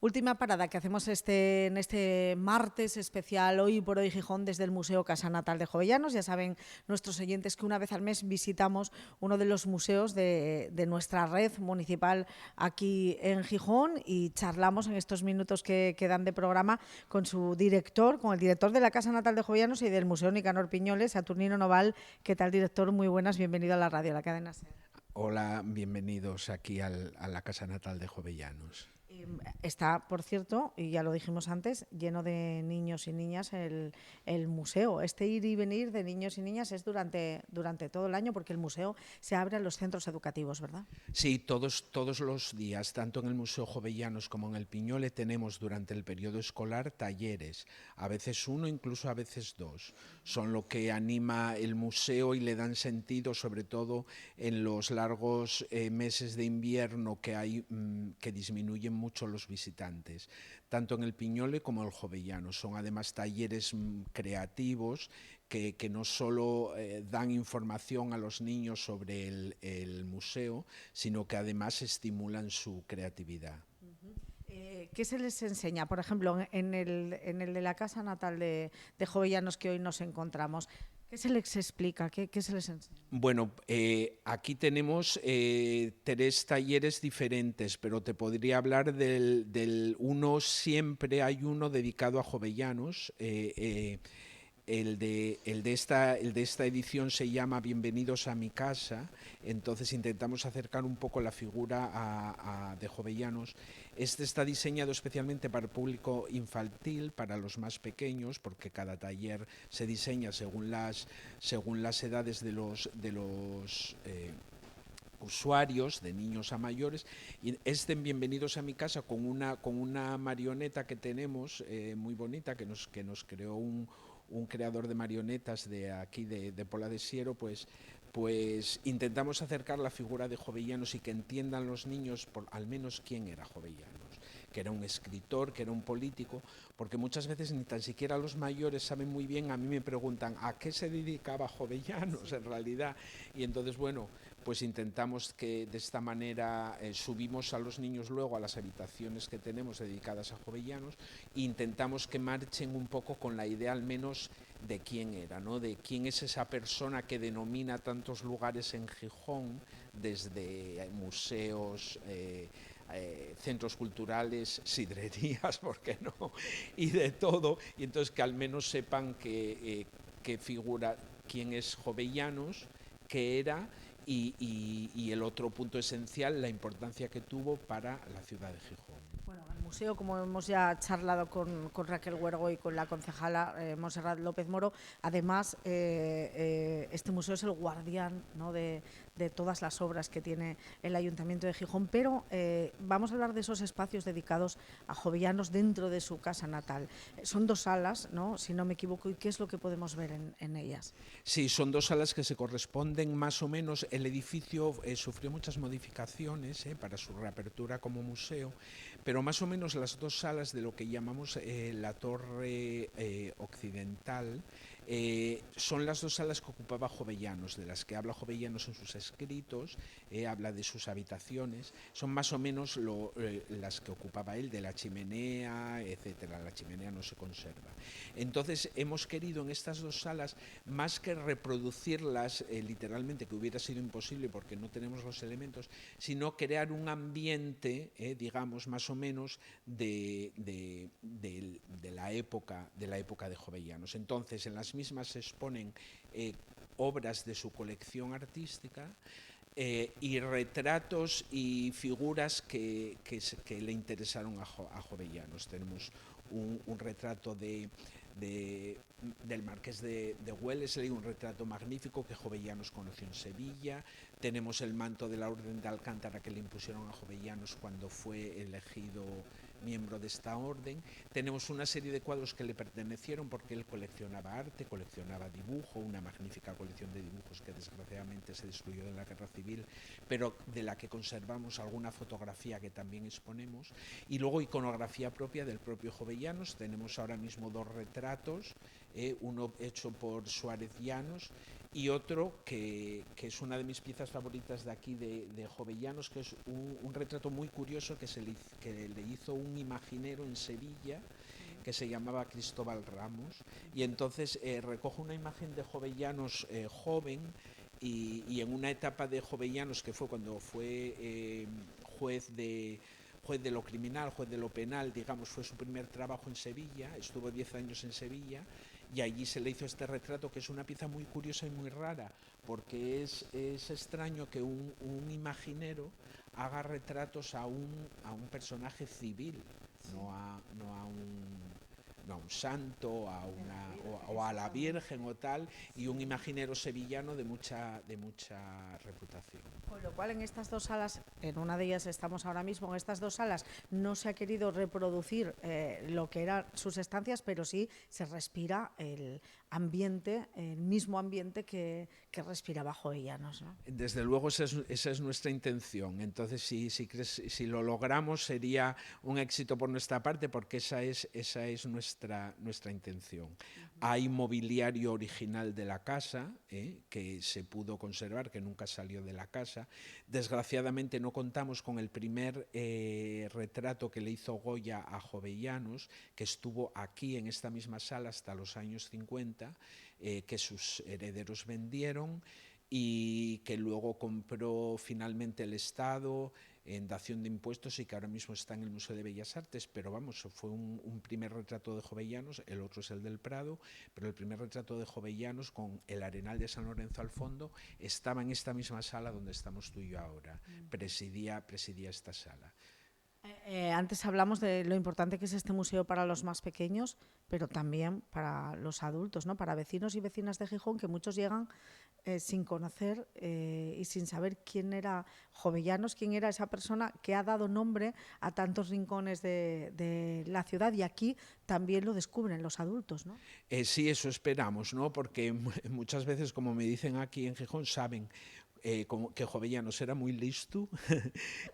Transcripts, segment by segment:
Última parada que hacemos en este martes especial Hoy por Hoy Gijón desde el Museo Casa Natal de Jovellanos. Ya saben nuestros oyentes que una vez al mes visitamos uno de los museos de nuestra red municipal aquí en Gijón y charlamos en estos minutos que quedan de programa con su director, con el director de la Casa Natal de Jovellanos y del Museo Nicanor Piñoles, Saturnino Noval. ¿Qué tal, director? Muy buenas, bienvenido a la radio, a la cadena SER. Hola, bienvenidos aquí a la Casa Natal de Jovellanos. Está, por cierto, y ya lo dijimos antes, lleno de niños y niñas el museo. Este ir y venir de niños y niñas es durante todo el año porque el museo se abre a los centros educativos, ¿verdad? Sí, todos los días, tanto en el Museo Jovellanos como en el Piñole, tenemos durante el periodo escolar talleres, a veces uno, incluso a veces dos. Son lo que anima el museo y le dan sentido, sobre todo en los largos meses de invierno que hay, que disminuyen mucho los visitantes, tanto en el Piñole como en el Jovellanos. Son además talleres creativos que no solo dan información a los niños sobre el museo, sino que además estimulan su creatividad. ¿Qué se les enseña? Por ejemplo, en el de la Casa Natal de Jovellanos que hoy nos encontramos. ¿Qué se les explica? ¿Qué se les enseña? Bueno, aquí tenemos tres talleres diferentes, pero te podría hablar del uno, siempre hay uno dedicado a jovellanos. El de esta edición se llama Bienvenidos a mi casa, entonces intentamos acercar un poco la figura de Jovellanos. Este está diseñado especialmente para el público infantil, para los más pequeños, porque cada taller se diseña según las edades de los usuarios, de niños a mayores, y estén bienvenidos a mi casa con una marioneta que tenemos muy bonita, que nos creó un creador de marionetas de aquí de Pola de Siero, pues intentamos acercar la figura de Jovellanos y que entiendan los niños al menos quién era Jovellanos, que era un escritor, que era un político, porque muchas veces ni tan siquiera los mayores saben muy bien. A mí me preguntan a qué se dedicaba Jovellanos en realidad, y entonces bueno, pues intentamos que de esta manera subimos a los niños luego a las habitaciones que tenemos dedicadas a Jovellanos e intentamos que marchen un poco con la idea al menos de quién era, ¿no? De quién es esa persona que denomina tantos lugares en Gijón, desde museos, centros culturales, sidrerías, ¿por qué no? Y de todo, y entonces que al menos sepan que figura, quién es Jovellanos, qué era y el otro punto esencial, la importancia que tuvo para la ciudad de Gijón. Bueno, el museo, como hemos ya charlado con Raquel Huergo y con la concejala Montserrat López Moro, además este museo es el guardián, ¿no?, de todas las obras que tiene el Ayuntamiento de Gijón, pero vamos a hablar de esos espacios dedicados a jovellanos dentro de su casa natal. Son dos salas, ¿no?, si no me equivoco, ¿y qué es lo que podemos ver en ellas? Sí, son dos salas que se corresponden más o menos. El edificio sufrió muchas modificaciones para su reapertura como museo, pero más o menos las dos salas de lo que llamamos la torre occidental son las dos salas que ocupaba Jovellanos, de las que habla Jovellanos en sus escritos, habla de sus habitaciones, son más o menos las que ocupaba él, de la chimenea, etcétera. La chimenea no se conserva. Entonces hemos querido en estas dos salas, más que reproducirlas literalmente, que hubiera sido imposible porque no tenemos los elementos, sino crear un ambiente, digamos, más o menos de la época de Jovellanos. Entonces, en las mismas se exponen obras de su colección artística, y retratos y figuras que le interesaron a Jovellanos. Tenemos un retrato del Marqués de Wellesley, un retrato magnífico que Jovellanos conoció en Sevilla. Tenemos el manto de la Orden de Alcántara que le impusieron a Jovellanos cuando fue elegido miembro de esta orden. Tenemos una serie de cuadros que le pertenecieron porque él coleccionaba arte, coleccionaba dibujo, una magnífica colección de dibujos que desgraciadamente se destruyó en la Guerra Civil, pero de la que conservamos alguna fotografía que también exponemos. Y luego iconografía propia del propio Jovellanos. Tenemos ahora mismo dos retratos, uno hecho por Suárez Llanos y otro que es una de mis piezas favoritas de aquí de Jovellanos, que es un retrato muy curioso que le hizo un imaginero en Sevilla que se llamaba Cristóbal Ramos, y entonces recoge una imagen de Jovellanos joven, y en una etapa de Jovellanos que fue cuando fue juez de lo criminal, juez de lo penal, digamos, fue su primer trabajo en Sevilla, estuvo 10 años en Sevilla, y allí se le hizo este retrato, que es una pieza muy curiosa y muy rara, porque es extraño que un imaginero haga retratos a un personaje civil, no a un santo, o a la Virgen o tal, y un imaginero sevillano de mucha reputación. Con lo cual, en estas dos salas, en una de ellas estamos ahora mismo, en estas dos salas no se ha querido reproducir lo que eran sus estancias, pero sí se respira el ambiente, el mismo ambiente que respiraba Jovellanos, ¿no? Desde luego esa es nuestra intención. Entonces, si lo logramos, sería un éxito por nuestra parte, porque esa es nuestra intención. Hay mobiliario original de la casa, que se pudo conservar, que nunca salió de la casa. Desgraciadamente no contamos con el primer retrato que le hizo Goya a Jovellanos, que estuvo aquí en esta misma sala hasta los años 50, que sus herederos vendieron, y que luego compró finalmente el Estado en dación de impuestos, y que ahora mismo está en el Museo de Bellas Artes. Pero vamos, fue un primer retrato de Jovellanos, el otro es el del Prado, pero el primer retrato de Jovellanos, con el Arenal de San Lorenzo al fondo, estaba en esta misma sala donde estamos tú y yo ahora, presidía esta sala. Antes hablamos de lo importante que es este museo para los más pequeños, pero también para los adultos, ¿no? Para vecinos y vecinas de Gijón, que muchos llegan sin conocer y sin saber quién era Jovellanos, quién era esa persona que ha dado nombre a tantos rincones de la ciudad, y aquí también lo descubren los adultos, ¿no? Sí, eso esperamos, ¿no? Porque muchas veces, como me dicen aquí en Gijón, saben como que Jovellanos era muy listo.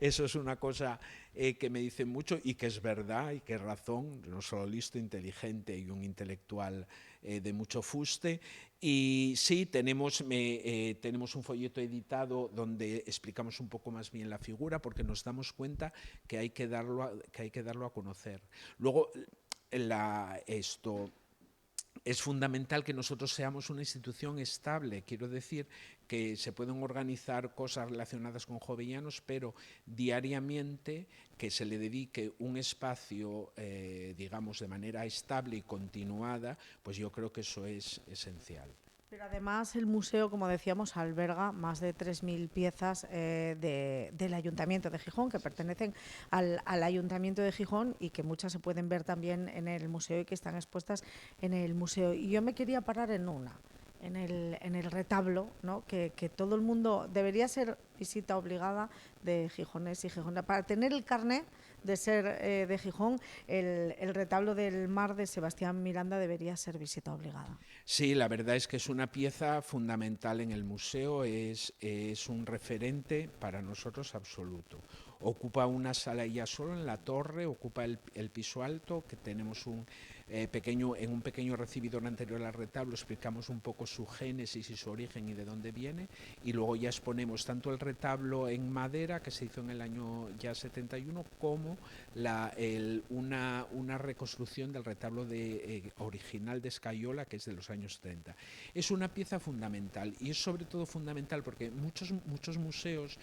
Eso es una cosa que me dicen mucho, y que es verdad y que es razón, no solo listo, inteligente y un intelectual de mucho fuste. Y sí, tenemos un folleto editado donde explicamos un poco más bien la figura, porque nos damos cuenta que hay que darlo a conocer. Luego, esto es fundamental que nosotros seamos una institución estable. Quiero decir que se pueden organizar cosas relacionadas con Jovellanos, pero diariamente que se le dedique un espacio, digamos, de manera estable y continuada, pues yo creo que eso es esencial. Pero además el museo, como decíamos, alberga más de 3.000 piezas del Ayuntamiento de Gijón, que pertenecen al Ayuntamiento de Gijón, y que muchas se pueden ver también en el museo y que están expuestas en el museo. Y yo me quería parar en una, en el retablo, ¿no? Que todo el mundo debería ser visita obligada de gijones y gijonas. Para tener el carné de ser de Gijón, el retablo del Mar de Sebastián Miranda debería ser visita obligada. Sí, la verdad es que es una pieza fundamental en el museo, es un referente para nosotros absoluto. Ocupa una sala ya solo en la torre, ocupa el piso alto, que tenemos en un pequeño recibidor anterior al retablo explicamos un poco su génesis y su origen y de dónde viene, y luego ya exponemos tanto el retablo en madera, que se hizo en el año ya 71, como una reconstrucción del retablo original de Escayola, que es de los años 30. Es una pieza fundamental, y es sobre todo fundamental porque muchos museos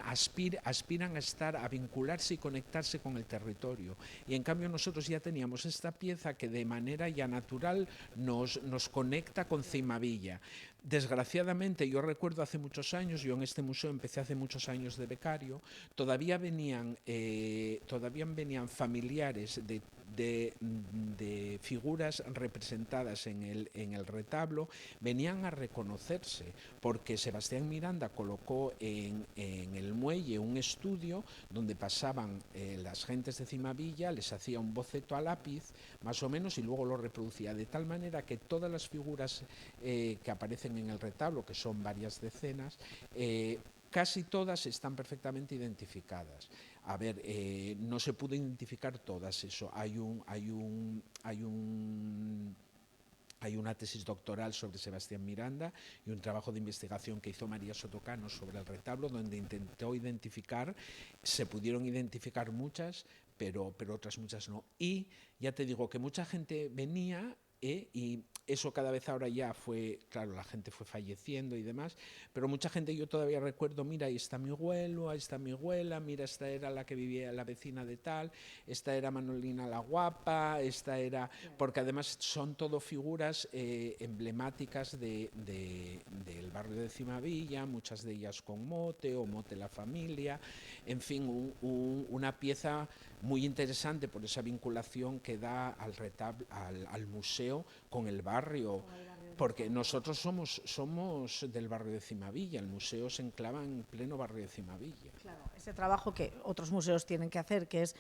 aspiran a vincularse y conectarse con el territorio, y en cambio nosotros ya teníamos esta pieza que de manera ya natural nos conecta con Cimavilla. Desgraciadamente, yo recuerdo hace muchos años, yo en este museo empecé hace muchos años de becario, todavía venían familiares de figuras representadas en el retablo, venían a reconocerse, porque Sebastián Miranda colocó en el muelle un estudio donde pasaban las gentes de Cimavilla, les hacía un boceto a lápiz, más o menos, y luego lo reproducía, de tal manera que todas las figuras que aparecen en el retablo, que son varias decenas, casi todas están perfectamente identificadas. A ver, no se pudo identificar todas, eso. Hay un Hay una tesis doctoral sobre Sebastián Miranda y un trabajo de investigación que hizo María Sotocano sobre el retablo, donde intentó identificar, se pudieron identificar muchas, pero otras muchas no. Y ya te digo que mucha gente venía y eso cada vez ahora ya fue, claro, la gente fue falleciendo y demás, pero mucha gente yo todavía recuerdo, mira, ahí está mi abuelo, ahí está mi abuela, mira, esta era la que vivía, la vecina de tal, esta era Manolina la guapa, esta era, porque además son todo figuras emblemáticas del barrio de Cimavilla, muchas de ellas con mote o mote la familia, en fin, una pieza muy interesante por esa vinculación que da al museo con el barrio, porque nosotros somos del barrio de Cimavilla, el museo se enclava en pleno barrio de Cimavilla. Claro, ese trabajo que otros museos tienen que hacer, que es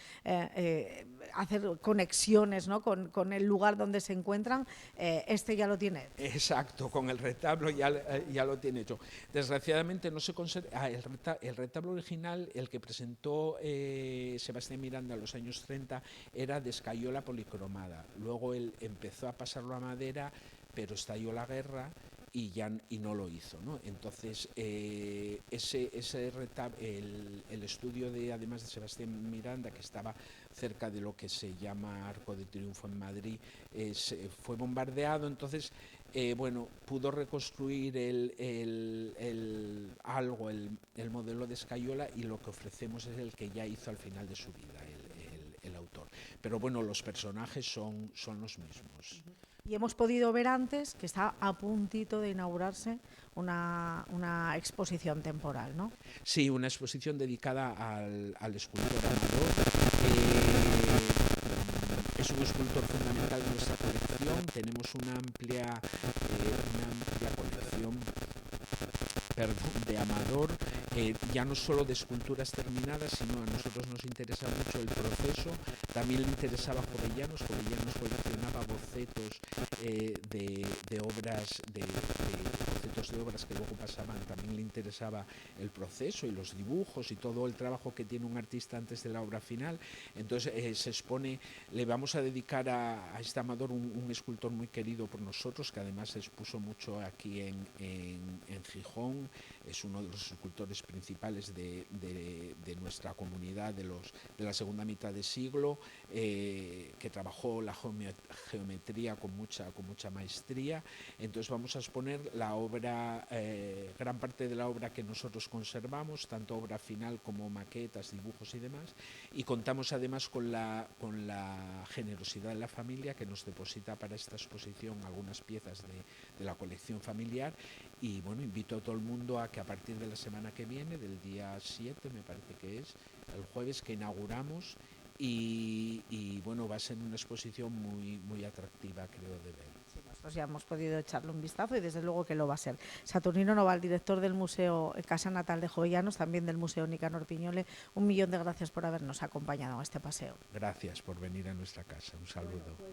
hacer conexiones, ¿no?, con el lugar donde se encuentran, este ya lo tiene. Exacto, con el retablo ya lo tiene hecho. Desgraciadamente no se conserva. El retablo original, el que presentó Sebastián Miranda en los años 30, era de escayola policromada. Luego él empezó a pasarlo a madera, pero estalló la guerra y no lo hizo, ¿no? Entonces el estudio además de Sebastián Miranda, que estaba cerca de lo que se llama Arco de Triunfo en Madrid, fue bombardeado. Entonces pudo reconstruir el modelo de escayola, y lo que ofrecemos es el que ya hizo al final de su vida el autor. Pero bueno, los personajes son los mismos. Y hemos podido ver antes que está a puntito de inaugurarse una exposición temporal, ¿no? Sí, una exposición dedicada al escultor Amador. Es un escultor fundamental de nuestra colección. Tenemos una amplia colección de Amador, ya no solo de esculturas terminadas, sino a nosotros nos interesa mucho el proceso. También le interesaba Jovellanos coleccionaba bocetos de obras, bocetos de obras que luego pasaban. También le interesaba el proceso y los dibujos y todo el trabajo que tiene un artista antes de la obra final. Entonces se expone, le vamos a dedicar a este Amador, un escultor muy querido por nosotros, que además se expuso mucho aquí en Gijón. Es uno de los escultores principales de nuestra comunidad de la segunda mitad de siglo, que trabajó la geometría con mucha maestría. Entonces vamos a exponer la obra, gran parte de la obra que nosotros conservamos, tanto obra final como maquetas, dibujos y demás, y contamos además con la generosidad de la familia, que nos deposita para esta exposición algunas piezas de la colección familiar. Y bueno, invito a todo el mundo a que a partir de la semana que viene, del día 7 me parece que es, el jueves, que inauguramos, y bueno, va a ser una exposición muy atractiva, creo, de ver. Sí, nosotros ya hemos podido echarle un vistazo y desde luego que lo va a ser. Saturnino Noval, director del Museo Casa Natal de Jovellanos, también del Museo Nicanor Piñole, 1.000.000 de gracias por habernos acompañado a este paseo. Gracias por venir a nuestra casa, un saludo. Bueno, pues